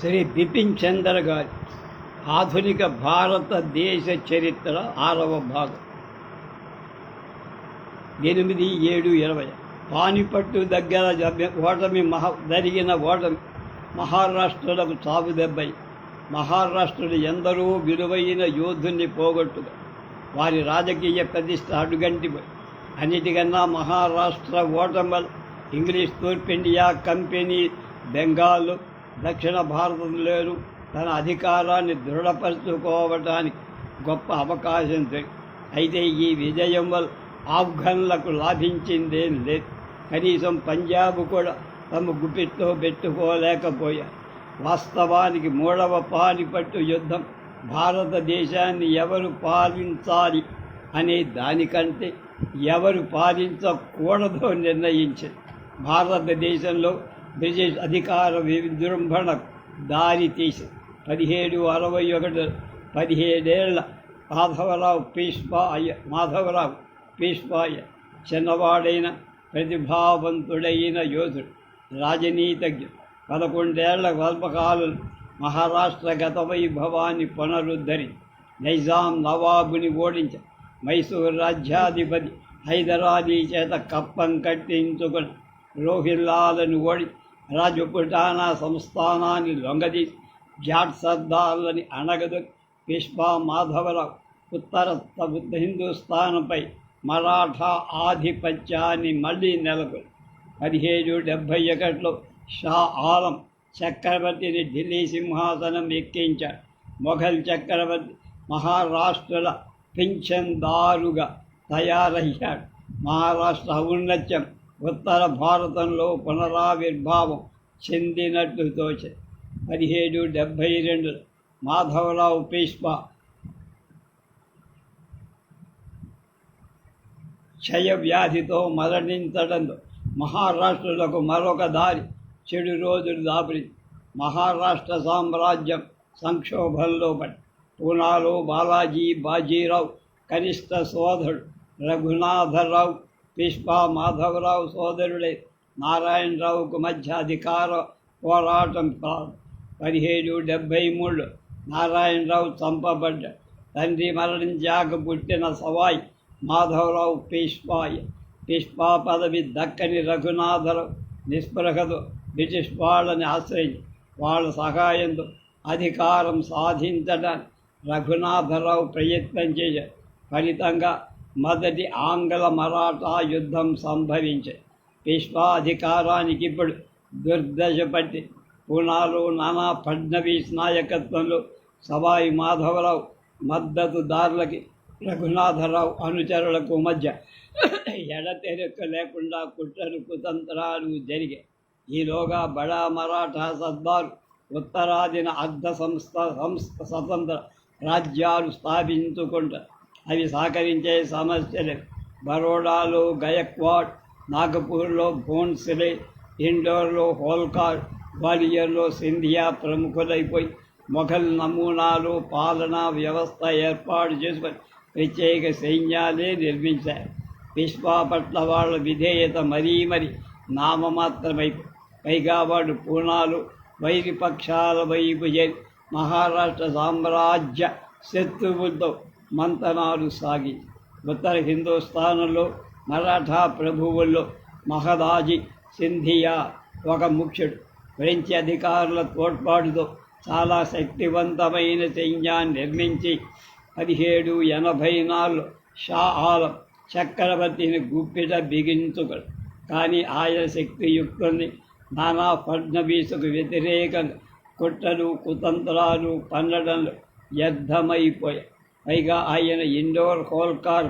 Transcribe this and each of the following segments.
శ్రీ బిపిన్ చంద్ర గారి ఆధునిక భారతదేశ చరిత్ర 6వ భాగం 8/7/20. పానిపట్టు దగ్గర జరిగిన ఓటమి మహారాష్ట్రలకు చావు దెబ్బై మహారాష్ట్రలు ఎందరో విలువైన యోధుల్ని పోగొట్టుగా వారి రాజకీయ ప్రతిష్ట అడుగంటిపోయి అన్నిటికన్నా మహారాష్ట్ర ఓటమి వల్ల ఇంగ్లీష్ తూర్పు ఇండియా కంపెనీ బెంగాల్ దక్షిణ భారతంలోనూ తన అధికారాన్ని దృఢపరచుకోవటానికి గొప్ప అవకాశం దొరికి అయితే ఈ విజయం వల్ల ఆఫ్ఘన్లకు లాభించిందేం లేదు. కనీసం పంజాబ్ కూడా తమ గుప్పిట్లో పెట్టుకోలేకపోయారు. వాస్తవానికి 3వ పానిపట్టు యుద్ధం భారతదేశాన్ని ఎవరు పాలించాలి అనే దానికంటే ఎవరు పాలించకూడదో నిర్ణయించింది. భారతదేశంలో బ్రిటిష్ అధికార విజృంభణకు దారి తీసి 1761 17 ఏళ్ల మాధవరావు పీష్వాయ చిన్నవాడైన ప్రతిభావంతుడైన యోధుడు, రాజనీతిజ్ఞుడు. 11 ఏళ్ల స్వల్పకాలం మహారాష్ట్ర గత వైభవాన్ని పునరుద్ధరించి నైజాం నవాబుని ఓడించి మైసూరు రాజ్యాధిపతి హైదరాలీ చేత కప్పం కట్టించుకుని రోహిల్లాలను ఓడి రాజపుటానా సంస్థానాన్ని లొంగదీసి జాట్ సర్దార్లని అణగదొక్కి పీష్వా మాధవరావు ఉత్తర హిందుస్థాన్పై మరాఠా ఆధిపత్యాన్ని మళ్లీ నెలకొని 1771లో షా ఆలం చక్రవర్తిని ఢిల్లీ సింహాసనం ఎక్కించాడు. మొఘల్ చక్రవర్తి మహారాష్ట్రల పింఛన్దారుగా తయారయ్యాడు. మహారాష్ట్ర ఔన్నత్యం ఉత్తర భారతంలో పునరావిర్భావం చెందినట్లు తోచింది. 1772 మాధవరావు పీష్వా క్షయవ్యాధితో మరణించడంతో మహారాష్ట్రులకు మరొక దారి చెడు రోజులు దాపురింది. మహారాష్ట్ర సామ్రాజ్యం సంక్షోభంలో పడి పూనాలో బాజీరావు కనిష్ట సోదరుడు రఘునాథరావు పీష్వా మాధవరావు సోదరుడే నారాయణరావుకు మధ్య అధికార పోరాటం 1773లో నారాయణరావు చంపబడ్డాడు. తండ్రి మరణించాక పుట్టిన సవాయి మాధవరావు పీష్వా పదవి దక్కని రఘునాథరావు నిస్పృహతో బ్రిటిష్ వాళ్ళని ఆశ్రయించి వాళ్ళ సహాయంతో అధికారం సాధించడానికి రఘునాథరావు ప్రయత్నం చేశారు. ఫలితంగా మొదటి ఆంగ్ల మరాఠా యుద్ధం సంభవించాయి. పీష్వా అధికారానికి ఇప్పుడు దుర్దశ పట్టి పూనాలో నానా ఫడ్నవీస్ నాయకత్వంలో సవాయి మాధవరావు మద్దతుదారులకి రఘునాథరావు అనుచరులకు మధ్య ఎడతెరక లేకుండా కుట్రలు కుతంత్రాలు జరిగాయి. ఈలోగా బడా మరాఠా సర్దారు ఉత్తరాదిన స్వతంత్ర రాజ్యాలు స్థాపించుకుంటారు. అవి సహకరించే సమస్యలు బరోడాలో గయక్వాడ్, నాగపూర్లో భోన్స్లే, ఇండోర్లో హోల్కార్, గ్వాలియర్లో సింధియా ప్రముఖులైపోయి మొఘల్ నమూనాలో పాలనా వ్యవస్థ ఏర్పాటు చేసుకొని ప్రత్యేక సైన్యాలే నిర్మించారు. పీష్వా పట్ల వాళ్ళ విధేయత మరీ నామమాత్రమైపోయి పైగా వాడు పూనాలు వైరిపక్షాల వైపు చేరి మహారాష్ట్ర సామ్రాజ్య శత్రువులతో మంతనాలు సాగి ఉత్తర హిందుస్థానంలో మరాఠా ప్రభువుల్లో మహదాజీ సింధియా ఒక ముఖ్యుడు. ఫ్రెంచ్ అధికారుల తోడ్పాటుతో చాలా శక్తివంతమైన సైన్యాన్ని నిర్మించి 1784లో షా ఆలం చక్రవర్తిని గుప్పిట బిగించుకుడు. కానీ ఆయన శక్తియుక్తుల్ని నానా ఫడ్నవీసుకు వ్యతిరేకంగా కుట్రలు కుతంత్రాలు పన్నడంలో వ్యర్థమైపోయాయి. పైగా ఆయన ఇండోర్ హోల్కార్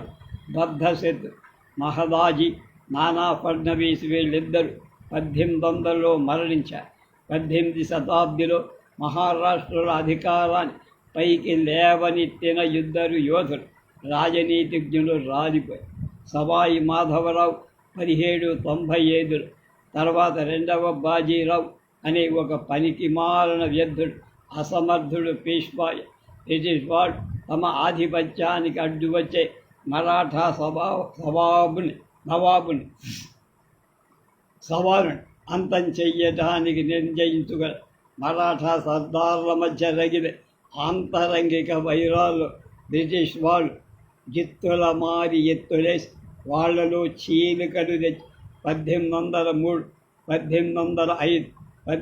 బద్ధశత్రు. మహదాజీ నానా ఫడ్నవీస్ వీళ్ళిద్దరూ 1800లో మరణించారు. 18వ శతాబ్దిలో మహారాష్ట్రలో అధికారాన్ని పైకి లేవనెత్తిన ఇద్దరు యోధులు రాజనీతిజ్ఞులు రాలిపోయారు. సవాయి మాధవరావు 1795లో తర్వాత 2వ బాజీరావు అనే ఒక పనికి మాలిన వ్యర్థుడు అసమర్థుడు పీష్వాయ బ్రిటిష్ వాడు తమ ఆధిపత్యానికి అడ్డు వచ్చే మరాఠా నవాబుని సవాలుని అంతం చెయ్యటానికి నిర్ణయించుగల మరాఠా సర్దార్ల మధ్య రగిలే ఆంతరంగిక వైరాలు బ్రిటిష్ వాళ్ళు జిత్తుల మారి ఎత్తులేసి వాళ్లలో చీలికలు తెచ్చి 1803, 1805,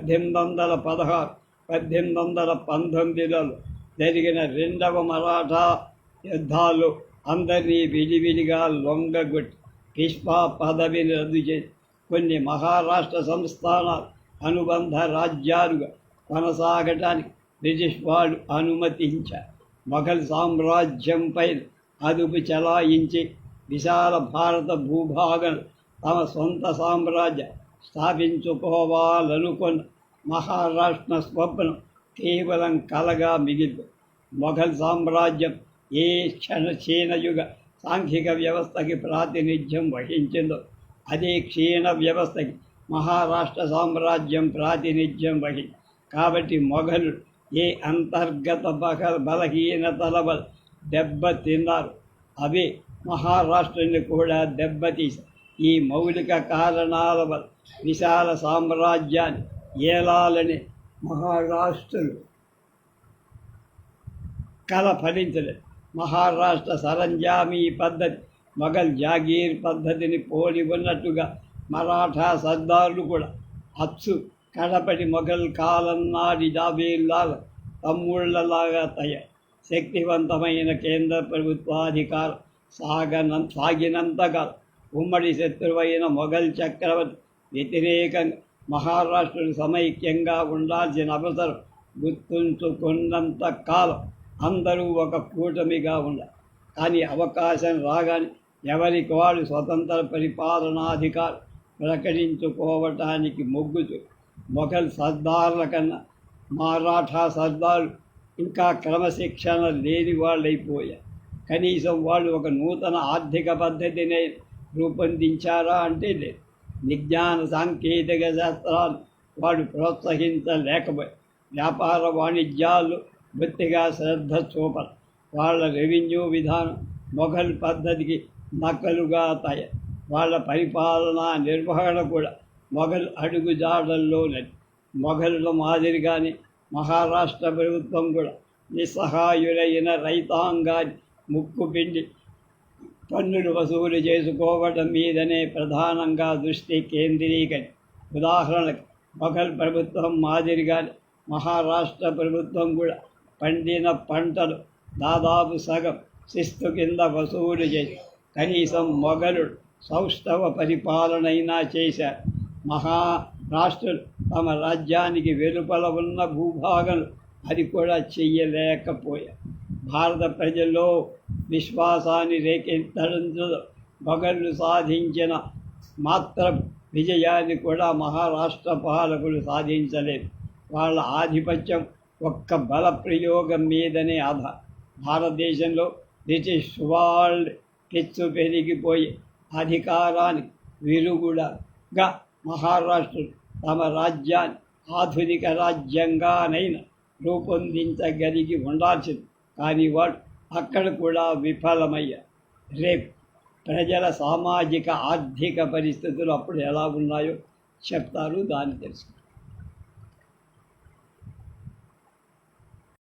1816, 1819లలో జరిగిన రెండవ మరాఠా యుద్ధాల్లో అందరినీ విడివిడిగా లొంగగొట్టి పిష్పా పదవిని రద్దు చేసి కొన్ని మహారాష్ట్ర సంస్థానాలు అనుబంధ రాజ్యాలుగా కొనసాగటానికి బ్రిటిష్ వాళ్ళు అనుమతించారు. మొఘల్ సామ్రాజ్యంపై అదుపు చెలాయించి విశాల భారత భూభాగం తమ సొంత సామ్రాజ్యం స్థాపించుకోవాలనుకున్న మహారాష్ట్ర స్వప్నం కేవలం కలగా మిగిలింది. మొఘల్ సామ్రాజ్యం ఏ క్షీణయుగ సాంఘిక వ్యవస్థకి ప్రాతినిధ్యం వహించిందో అదే క్షీణ వ్యవస్థకి మహారాష్ట్ర సామ్రాజ్యం ప్రాతినిధ్యం వహించింది. కాబట్టి మొఘలు ఏ అంతర్గత బలహీనతల వల్ల దెబ్బతిన్నారు అవే మహారాష్ట్రని కూడా దెబ్బతీశారు. ఈ మౌలిక కారణాల వల్ల విశాల సామ్రాజ్యాన్ని ఏలాలని మహారాష్ట్రులు కల ఫలించలేదు. మహారాష్ట్ర సరంజామీ పద్ధతి మొఘల్ జాగీర్ పద్ధతిని పోలి ఉన్నట్టుగా మరాఠా సర్దార్లు కూడా అచ్చు కడపటి మొఘల్ కాలం నాటి జాబీర్లాల తమ్ముళ్లలాగా తయారు. శక్తివంతమైన కేంద్ర ప్రభుత్వాధికారం సాగినంతకాలం ఉమ్మడి శత్రువైన మొఘల్ చక్రవర్తి వ్యతిరేకంగా మహారాష్ట్రలు సమైక్యంగా ఉండాల్సిన అవసరం గుర్తుంచుకున్నంత కాలం అందరూ ఒక కూటమిగా ఉండాలి. కానీ అవకాశం రాగానే ఎవరికి వాళ్ళు స్వతంత్ర పరిపాలనాధికారం ప్రకటించుకోవటానికి మొగ్గుతూ మొఘల్ సర్దార్ల కన్నా మరాఠా సర్దార్లు ఇంకా క్రమశిక్షణ లేని వాళ్ళైపోయారు. కనీసం వాళ్ళు ఒక నూతన ఆర్థిక పద్ధతిని రూపొందించారా అంటే లేదు. విజ్ఞాన సాంకేతిక శాస్త్రాలు వాడు ప్రోత్సహించలేకపోయారు. వ్యాపార వాణిజ్యాలు బొత్తిగా శ్రద్ధ చూపరు. వాళ్ళ రెవెన్యూ విధానం మొఘల్ పద్ధతికి నకలుగా తయారు. వాళ్ళ పరిపాలనా నిర్వహణ కూడా మొఘల్ అడుగుజాడల్లోనది. మొఘలుల మాదిరిగానే మహారాష్ట్ర ప్రభుత్వం కూడా నిస్సహాయులైన రైతాంగాన్ని ముక్కుపిండి పన్నులు వసూలు చేసుకోవడం మీదనే ప్రధానంగా దృష్టి కేంద్రీకరి. ఉదాహరణకు మొఘల్ ప్రభుత్వం మాదిరిగానే మహారాష్ట్ర ప్రభుత్వం కూడా పండిన పంటలు దాదాపు సగం శిస్తు కింద వసూలు చేసి కనీసం మొఘలుడు సౌష్ఠవ పరిపాలనైనా చేశారు. మహారాష్ట్రులు తమ రాజ్యానికి వెలుపల ఉన్న భూభాగం అది కూడా చెయ్యలేకపోయారు. భారత ప్రజల్లో విశ్వాసాన్ని రేకెత్తడంతో మొఘలు సాధించిన మాత్రం విజయాన్ని కూడా మహారాష్ట్ర పాలకులు సాధించలేదు. వాళ్ళ ఆధిపత్యం ఒక్క బల ప్రయోగం మీదనే ఆధారం. భారతదేశంలో బ్రిటిష్ వాళ్ళు పెచ్చు పెరిగిపోయి అధికారానికి విరుగుడుగా మహారాష్ట్రులు తమ రాజ్యాన్ని ఆధునిక రాజ్యంగానైనా రూపొందించగలిగి ఉండాల్సింది. కానీ వాడు అక్కడ కూడా విఫలమయ్యారు. రేపు ప్రజల సామాజిక ఆర్థిక పరిస్థితులు అప్పుడు ఎలా ఉన్నాయో చెప్తారు, దాన్ని తెలుసు.